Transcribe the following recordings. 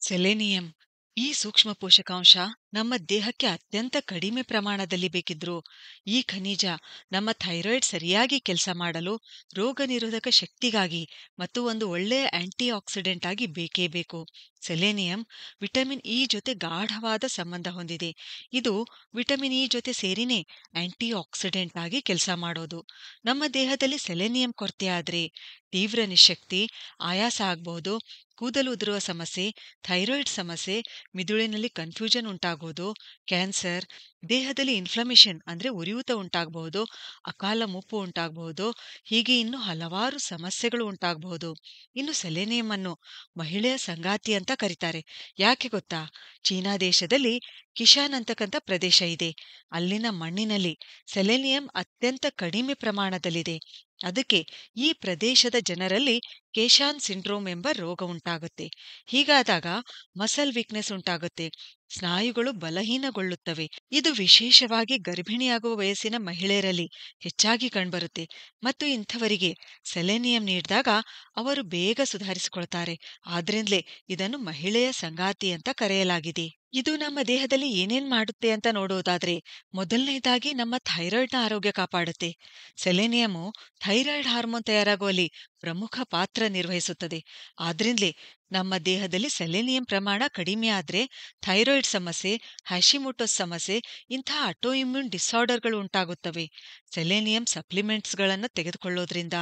Selenium ಈ ಸೂಕ್ಷ್ಮ ಪೋಷಕಾಂಶ ನಮ್ಮ ದೇಹಕ್ಕೆ ಅತ್ಯಂತ ಕಡಿಮೆ ಪ್ರಮಾಣದಲ್ಲಿ ಬೇಕಿದ್ರೂ ಈ ಖನಿಜ ನಮ್ಮ ಥೈರಾಯ್ಡ್ ಸರಿಯಾಗಿ ಕೆಲಸ ಮಾಡಲು, ರೋಗ ನಿರೋಧಕ ಶಕ್ತಿಗಾಗಿ ಮತ್ತು ಒಂದು ಒಳ್ಳೆಯ ಆಂಟಿ ಆಕ್ಸಿಡೆಂಟ್ ಆಗಿ ಬೇಕೇ ಬೇಕು. ಸೆಲೆನಿಯಂ ವಿಟಮಿನ್ ಇ ಜೊತೆ ಗಾಢವಾದ ಸಂಬಂಧ ಹೊಂದಿದೆ. ಇದು ವಿಟಮಿನ್ ಇ ಜೊತೆ ಸೇರಿನೇ ಆಂಟಿ ಆಕ್ಸಿಡೆಂಟ್ ಆಗಿ ಕೆಲಸ ಮಾಡೋದು. ನಮ್ಮ ದೇಹದಲ್ಲಿ ಸೆಲೆನಿಯಂ ಕೊರತೆ ಆದ್ರೆ ತೀವ್ರ ನಿಶಕ್ತಿ, ಆಯಾಸ ಆಗಬಹುದು, ಕೂದಲು ಉದುರುವ ಸಮಸ್ಯೆ, ಥೈರಾಯ್ಡ್ ಸಮಸ್ಯೆ, ಮಿದುಳಿನಲ್ಲಿ ಕನ್ಫ್ಯೂಷನ್ ಉಂಟಾಗೋದು, ಕ್ಯಾನ್ಸರ್, ದೇಹದಲ್ಲಿ ಇನ್ಫ್ಲಮೇಷನ್ ಅಂದ್ರೆ ಉರಿಯೂತ ಉಂಟಾಗಬಹುದು, ಅಕಾಲ ಮುಪ್ಪು ಉಂಟಾಗಬಹುದು, ಹೀಗೆ ಇನ್ನು ಹಲವಾರು ಸಮಸ್ಯೆಗಳು ಉಂಟಾಗಬಹುದು. ಇನ್ನು ಸೆಲೆನಿಯಂ ಅನ್ನು ಮಹಿಳೆಯ ಸಂಗಾತಿ ಅಂತ ಕರೀತಾರೆ. ಯಾಕೆ ಗೊತ್ತಾ? ಚೀನಾ ದೇಶದಲ್ಲಿ ಕಿಶಾನ್ ಅಂತಕ್ಕಂಥ ಪ್ರದೇಶ ಇದೆ. ಅಲ್ಲಿನ ಮಣ್ಣಿನಲ್ಲಿ ಸೆಲೆನಿಯಂ ಅತ್ಯಂತ ಕಡಿಮೆ ಪ್ರಮಾಣದಲ್ಲಿದೆ. ಅದಕ್ಕೆ ಈ ಪ್ರದೇಶದ ಜನರಲ್ಲಿ ಕೇಶಾನ್ ಸಿಂಡ್ರೋಮ್ ಎಂಬ ರೋಗ ಉಂಟಾಗುತ್ತೆ. ಹೀಗಾದಾಗ ಮಸಲ್ ವೀಕ್ನೆಸ್ ಉಂಟಾಗುತ್ತೆ, ಸ್ನಾಯುಗಳು ಬಲಹೀನಗೊಳ್ಳುತ್ತವೆ. ಇದು ವಿಶೇಷವಾಗಿ ಗರ್ಭಿಣಿಯಾಗುವ ವಯಸ್ಸಿನ ಮಹಿಳೆಯರಲ್ಲಿ ಹೆಚ್ಚಾಗಿ ಕಂಡುಬರುತ್ತೆ. ಮತ್ತು ಇಂಥವರಿಗೆ ಸೆಲೆನಿಯಂ ನೀಡಿದಾಗ ಅವರು ಬೇಗ ಸುಧಾರಿಸಿಕೊಳ್ತಾರೆ. ಆದ್ರಿಂದಲೇ ಇದನ್ನು ಮಹಿಳೆಯ ಸಂಗಾತಿ ಅಂತ ಕರೆಯಲಾಗಿದೆ. ಇದು ನಮ್ಮ ದೇಹದಲ್ಲಿ ಏನೇನ್ ಮಾಡುತ್ತೆ ಅಂತ ನೋಡೋದಾದ್ರೆ, ಮೊದಲನೇದಾಗಿ ನಮ್ಮ ಥೈರಾಯ್ಡ್ನ ಆರೋಗ್ಯ ಕಾಪಾಡುತ್ತೆ. ಸೆಲೆನಿಯಮು ಥೈರಾಯ್ಡ್ ಹಾರ್ಮೋನ್ ತಯಾರಾಗುವಲ್ಲಿ ಪ್ರಮುಖ ಪಾತ್ರ ನಿರ್ವಹಿಸುತ್ತದೆ. ಆದ್ರಿಂದಲೇ ನಮ್ಮ ದೇಹದಲ್ಲಿ ಸೆಲೆನಿಯಂ ಪ್ರಮಾಣ ಕಡಿಮೆ ಆದ್ರೆ ಥೈರಾಯ್ಡ್ ಸಮಸ್ಯೆ, ಹ್ಯಾಶಿಮೋಟೋಸ್ ಸಮಸ್ಯೆ, ಇಂತಹ ಆಟೋಇಮ್ಯೂನ್ ಡಿಸಾರ್ಡರ್ಗಳು ಉಂಟಾಗುತ್ತವೆ. ಸೆಲೆನಿಯಂ ಸಪ್ಲಿಮೆಂಟ್ಸ್ಗಳನ್ನು ತೆಗೆದುಕೊಳ್ಳೋದ್ರಿಂದ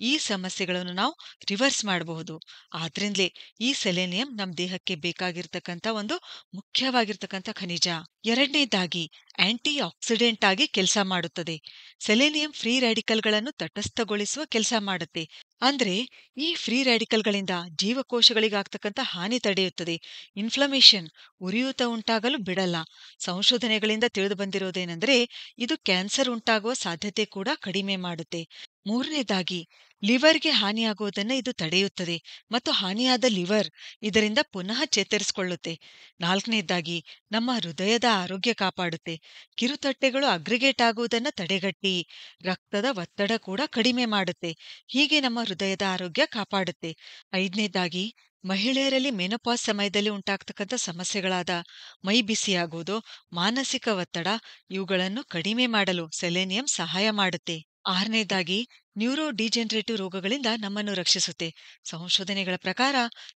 ಈ ಸಮಸ್ಯೆಗಳನ್ನು ನಾವು ರಿವರ್ಸ್ ಮಾಡಬಹುದು. ಆದ್ರಿಂದಲೇ ಈ ಸೆಲೆನಿಯಂ ನಮ್ಮ ದೇಹಕ್ಕೆ ಬೇಕಾಗಿರ್ತಕ್ಕಂಥ ಒಂದು ಮುಖ್ಯವಾಗಿರ್ತಕ್ಕಂಥ ಖನಿಜ. ಎರಡನೇದಾಗಿ ಆಂಟಿ ಆಕ್ಸಿಡೆಂಟ್ ಆಗಿ ಕೆಲಸ ಮಾಡುತ್ತದೆ. ಸೆಲೆನಿಯಂ ಫ್ರೀ ರ್ಯಾಡಿಕಲ್ಗಳನ್ನು ತಟಸ್ಥಗೊಳಿಸುವ ಕೆಲಸ ಮಾಡುತ್ತೆ. ಅಂದ್ರೆ ಈ ಫ್ರೀ ರ್ಯಾಡಿಕಲ್ಗಳಿಂದ ಜೀವಕೋಶಗಳಿಗಾಗ್ತಕ್ಕಂಥ ಹಾನಿ ತಡೆಯುತ್ತದೆ. ಇನ್ಫ್ಲಮೇಷನ್, ಉರಿಯೂತ ಉಂಟಾಗಲು ಬಿಡಲ್ಲ. ಸಂಶೋಧನೆಗಳಿಂದ ತಿಳಿದು ಬಂದಿರೋದೇನೆಂದ್ರೆ ಇದು ಕ್ಯಾನ್ಸರ್ ಉಂಟಾಗುವ ಸಾಧ್ಯತೆ ಕೂಡ ಕಡಿಮೆ ಮಾಡುತ್ತೆ. ಮೂರನೇದಾಗಿ ಲಿವರ್ಗೆ ಹಾನಿಯಾಗುವುದನ್ನು ಇದು ತಡೆಯುತ್ತದೆ ಮತ್ತು ಹಾನಿಯಾದ ಲಿವರ್ ಇದರಿಂದ ಪುನಃ ಚೇತರಿಸಿಕೊಳ್ಳುತ್ತೆ. ನಾಲ್ಕನೇದಾಗಿ ನಮ್ಮ ಹೃದಯದ ಆರೋಗ್ಯ ಕಾಪಾಡುತ್ತೆ. ಕಿರುತಟ್ಟೆಗಳು ಅಗ್ರಿಗೇಟ್ ಆಗುವುದನ್ನು ತಡೆಗಟ್ಟಿ ರಕ್ತದ ಒತ್ತಡ ಕೂಡ ಕಡಿಮೆ ಮಾಡುತ್ತೆ. ಹೀಗೆ ನಮ್ಮ ಹೃದಯದ ಆರೋಗ್ಯ ಕಾಪಾಡುತ್ತೆ. ಐದನೇದಾಗಿ ಮಹಿಳೆಯರಲ್ಲಿ ಮೆನೋಪಾಸ್ ಸಮಯದಲ್ಲಿ ಉಂಟಾಗ್ತಕ್ಕಂಥ ಸಮಸ್ಯೆಗಳಾದ ಮೈ ಬಿಸಿಯಾಗುವುದು, ಮಾನಸಿಕ ಒತ್ತಡ ಇವುಗಳನ್ನು ಕಡಿಮೆ ಮಾಡಲು ಸೆಲೆನಿಯಂ ಸಹಾಯ ಮಾಡುತ್ತೆ. ಆರನೇದಾಗಿ ನ್ಯೂರೋ ಡಿಜೆನರೇಟಿವ್ ರೋಗಗಳಿಂದ ನಮ್ಮನ್ನು ರಕ್ಷಿಸುತ್ತೆ. ಸಂಶೋಧನೆಗಳ ಪ್ರಕಾರ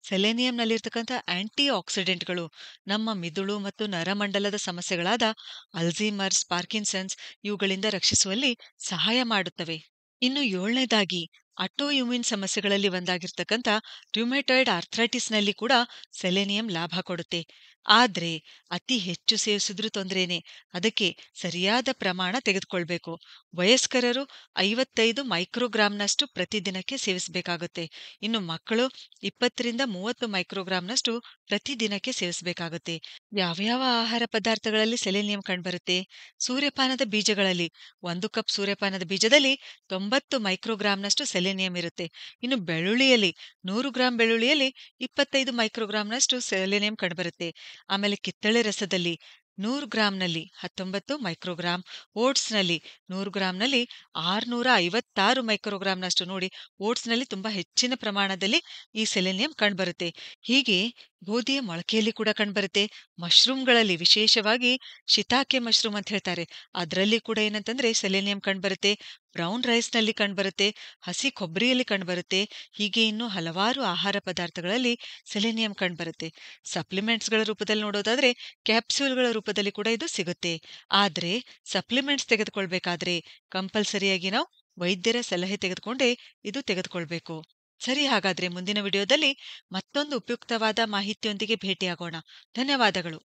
ಸೆಲೆನಿಯಂನಲ್ಲಿರ್ತಕ್ಕಂಥ ಆಂಟಿ ಆಕ್ಸಿಡೆಂಟ್ಗಳು ನಮ್ಮ ಮಿದುಳು ಮತ್ತು ನರಮಂಡಲದ ಸಮಸ್ಯೆಗಳಾದ ಅಲ್ಝೀಮರ್ಸ್, ಪಾರ್ಕಿನ್ಸನ್ಸ್ ಇವುಗಳಿಂದ ರಕ್ಷಿಸುವಲ್ಲಿ ಸಹಾಯ ಮಾಡುತ್ತವೆ. ಇನ್ನು ಏಳನೇದಾಗಿ ಆಟೋಇಮ್ಯೂನ್ ಸಮಸ್ಯೆಗಳಲ್ಲಿ ಒಂದಾಗಿರ್ತಕ್ಕಂಥ ರ್ಯೂಮೆಟಾಯ್ಡ್ ಆರ್ಥ್ರೈಟಿಸ್ನಲ್ಲಿ ಕೂಡ ಸೆಲೆನಿಯಂ ಲಾಭ ಕೊಡುತ್ತೆ. ಆದ್ರೆ ಅತಿ ಹೆಚ್ಚು ಸೇವಿಸಿದ್ರೂ ತೊಂದ್ರೆನೆ. ಅದಕ್ಕೆ ಸರಿಯಾದ ಪ್ರಮಾಣ ತೆಗೆದುಕೊಳ್ಬೇಕು. ವಯಸ್ಕರರು 55 ಮೈಕ್ರೋಗ್ರಾಂನಷ್ಟು ಪ್ರತಿದಿನಕ್ಕೆ ಸೇವಿಸಬೇಕಾಗುತ್ತೆ. ಇನ್ನು ಮಕ್ಕಳು 20 ರಿಂದ 30 ಮೈಕ್ರೋಗ್ರಾಂನಷ್ಟು ಪ್ರತಿದಿನಕ್ಕೆ ಸೇವಿಸಬೇಕಾಗುತ್ತೆ. ಯಾವ್ಯಾವ ಆಹಾರ ಪದಾರ್ಥಗಳಲ್ಲಿ ಸೆಲೆನಿಯಂ ಕಂಡುಬರುತ್ತೆ? ಸೂರ್ಯಪಾನದ ಬೀಜಗಳಲ್ಲಿ 1 ಕಪ್ ಸೂರ್ಯಪಾನದ ಬೀಜದಲ್ಲಿ 90 ಮೈಕ್ರೋಗ್ರಾಂನಷ್ಟು ಸೆಲೆನಿಯಂ ಇರುತ್ತೆ. ಇನ್ನು ಬೆಳ್ಳುಳ್ಳಿಯಲ್ಲಿ 100 ಗ್ರಾಂ ಬೆಳ್ಳುಳ್ಳಿಯಲ್ಲಿ 25 ಮೈಕ್ರೋಗ್ರಾಂನಷ್ಟು ಸೆಲೆನಿಯಂ ಕಂಡುಬರುತ್ತೆ. ಆಮೇಲೆ ಕಿತ್ತಳೆ ರಸದಲ್ಲಿ 100 ಗ್ರಾಂನಲ್ಲಿ 19 ಮೈಕ್ರೋಗ್ರಾಂ, ಓಟ್ಸ್ನಲ್ಲಿ 100 ಗ್ರಾಂನಲ್ಲಿ 656 ಮೈಕ್ರೋಗ್ರಾಂನಷ್ಟು. ನೋಡಿ, ಓಟ್ಸ್ನಲ್ಲಿ ತುಂಬಾ ಹೆಚ್ಚಿನ ಪ್ರಮಾಣದಲ್ಲಿ ಈ ಸೆಲೆನಿಯಂ ಕಂಡುಬರುತ್ತೆ. ಹೀಗೆ ಗೋಧಿಯ ಮೊಳಕೆಯಲ್ಲಿ ಕೂಡ ಕಂಡುಬರುತ್ತೆ. ಮಶ್ರೂಮ್ಗಳಲ್ಲಿ ವಿಶೇಷವಾಗಿ ಶಿತಾಕೆ ಮಶ್ರೂಮ್ ಅಂತ ಹೇಳ್ತಾರೆ, ಅದರಲ್ಲಿ ಕೂಡ ಏನಂತಂದ್ರೆ ಸೆಲೆನಿಯಂ ಕಂಡುಬರುತ್ತೆ. ಬ್ರೌನ್ ರೈಸ್ನಲ್ಲಿ ಕಂಡುಬರುತ್ತೆ, ಹಸಿ ಕೊಬ್ಬರಿಯಲ್ಲಿ ಕಂಡುಬರುತ್ತೆ. ಹೀಗೆ ಇನ್ನು ಹಲವಾರು ಆಹಾರ ಪದಾರ್ಥಗಳಲ್ಲಿ ಸೆಲೆನಿಯಂ ಕಂಡುಬರುತ್ತೆ. ಸಪ್ಲಿಮೆಂಟ್ಸ್ಗಳ ರೂಪದಲ್ಲಿ ನೋಡೋದಾದ್ರೆ ಕ್ಯಾಪ್ಸ್ಯೂಲ್ಗಳ ರೂಪದಲ್ಲಿ ಕೂಡ ಇದು ಸಿಗುತ್ತೆ. ಆದ್ರೆ ಸಪ್ಲಿಮೆಂಟ್ಸ್ ತೆಗೆದುಕೊಳ್ಬೇಕಾದ್ರೆ ಕಂಪಲ್ಸರಿಯಾಗಿ ನಾವು ವೈದ್ಯರ ಸಲಹೆ ತೆಗೆದುಕೊಂಡೇ ಇದು ತೆಗೆದುಕೊಳ್ಬೇಕು. ಸರಿ, ಹಾಗಾದ್ರೆ ಮುಂದಿನ ವಿಡಿಯೋದಲ್ಲಿ ಮತ್ತೊಂದು ಉಪಯುಕ್ತವಾದ ಮಾಹಿತಿಯೊಂದಿಗೆ ಭೇಟಿಯಾಗೋಣ. ಧನ್ಯವಾದಗಳು.